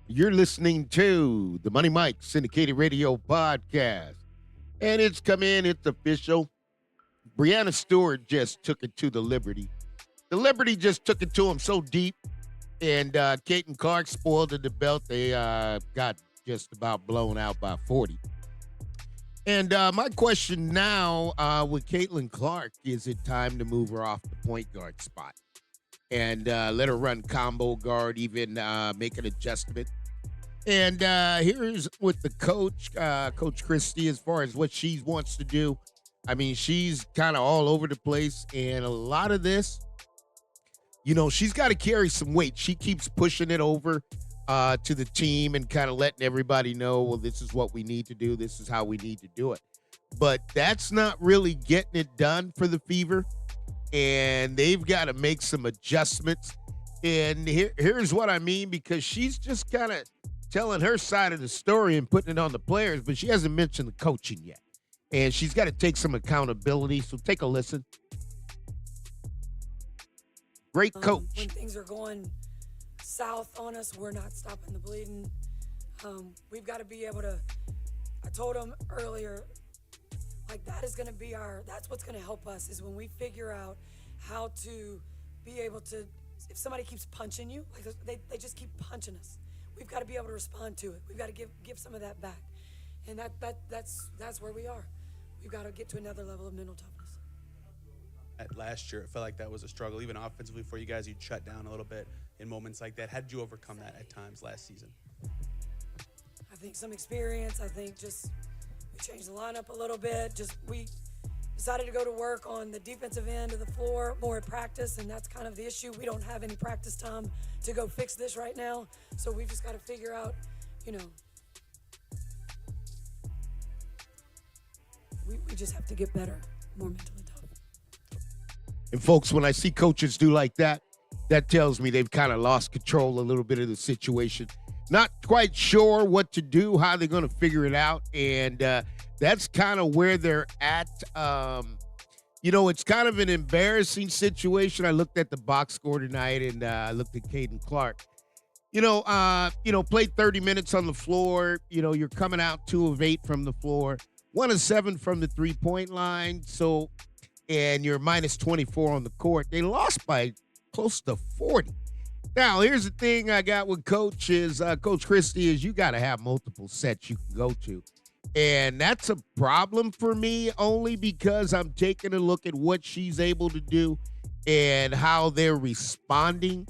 You're listening to the Money Mike Syndicated Radio Podcast. And it's come in, it's official. Brianna Stewart just took it to the Liberty. The Liberty just took it to him so deep. And Caitlin Clark spoiled the belt. They got just about blown out by 40. And my question now with Caitlin Clark, is it time to move her off the point guard spot? And let her run combo guard, even make an adjustment. And here's with the coach, Coach Christie, as far as what she wants to do. I mean, she's kind of all over the place. And a lot of this, she's got to carry some weight. She keeps pushing it over to the team and kind of letting everybody know, well, this is what we need to do. This is how we need to do it. But that's not really getting it done for the Fever. And they've got to make some adjustments. And here's what I mean, because she's just kind of telling her side of the story and putting it on the players, but she hasn't mentioned the coaching yet. And she's got to take some accountability. So take a listen. Great coach. When things are going south on us, we're not stopping the bleeding. We've got to be able to, I told them earlier, like that's what's going to help us is when we figure out how to be able to, if somebody keeps punching you, like they just keep punching us. We've got to be able to respond to it. We've got to give some of that back. And that's where we are. We've got to get to another level of mental toughness. Last year, it felt like that was a struggle, even offensively for you guys. You'd shut down a little bit in moments like that. How did you overcome that at times last season? I think some experience. I think just we changed the lineup a little bit. We decided to go to work on the defensive end of the floor more at practice, and that's kind of the issue. We don't have any practice time to go fix this right now, so we've just got to figure out, we just have to get better, more mentally tough. And folks, when I see coaches do like that, that tells me they've kind of lost control a little bit of the situation. Not quite sure what to do, how they're going to figure it out. And that's kind of where they're at. It's kind of an embarrassing situation. I looked at the box score tonight and I looked at Caitlin Clark. Played 30 minutes on the floor. You're coming out 2 of 8 from the floor, 1 of 7 from the 3-point line. So, and you're minus 24 on the court. They lost by close to 40. Now, here's the thing I got with Coach Christie is you got to have multiple sets you can go to. And that's a problem for me only because I'm taking a look at what she's able to do and how they're responding.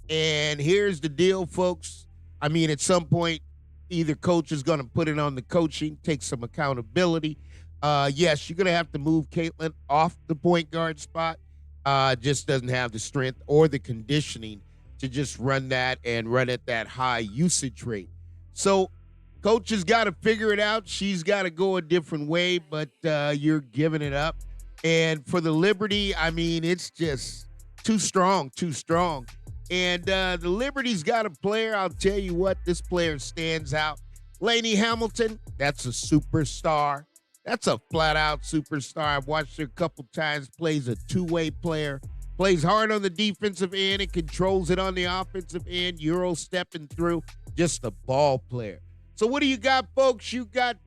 And here's the deal, folks. I mean, at some point, either coach is going to put it on the coaching, take some accountability. Yes, you're going to have to move Caitlin off the point guard spot. Just doesn't have the strength or the conditioning to just run that and run at that high usage rate. So coach has got to figure it out. She's got to go a different way, but you're giving it up. And for the Liberty, I mean, it's just too strong. And the Liberty's got a player. I'll tell you what, this player stands out. Lainey Hamilton, that's a superstar. That's a flat-out superstar. I've watched her a couple times, plays a two-way player. Plays hard on the defensive end and controls it on the offensive end. Euro stepping through, just a ball player. So what do you got, folks? You got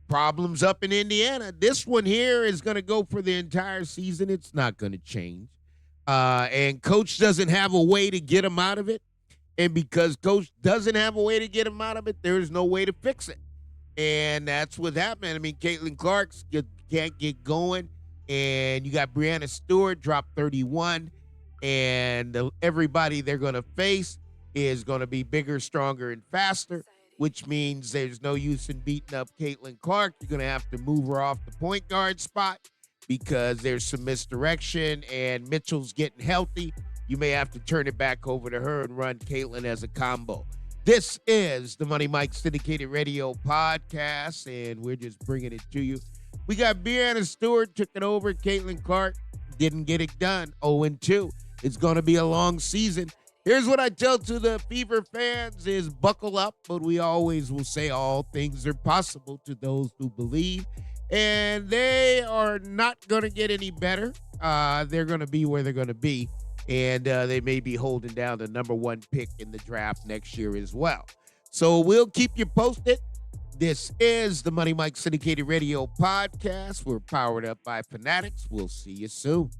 problems up in Indiana. This one here is going to go for the entire season. It's not going to change. And coach doesn't have a way to get him out of it. And because coach doesn't have a way to get him out of it, there's no way to fix it. And that's what happened. I mean, Caitlin Clark can't get going. And you got Brianna Stewart, dropped 31. And everybody they're going to face is going to be bigger, stronger, and faster, which means there's no use in beating up Caitlin Clark. You're going to have to move her off the point guard spot because there's some misdirection and Mitchell's getting healthy. You may have to turn it back over to her and run Catlin as a combo. This is the Money Mike Syndicated Radio Podcast, and we're just bringing it to you. We got Brianna Stewart took it over. Caitlin Clark didn't get it done. 0-2. It's going to be a long season. Here's what I tell to the Fever fans is buckle up, but we always will say all things are possible to those who believe. And they are not going to get any better. They're going to be where they're going to be. and they may be holding down the number 1 pick in the draft next year as well. So we'll keep you posted. This is the Money Mike Syndicated Radio Podcast. We're powered up by Fanatics. We'll see you soon.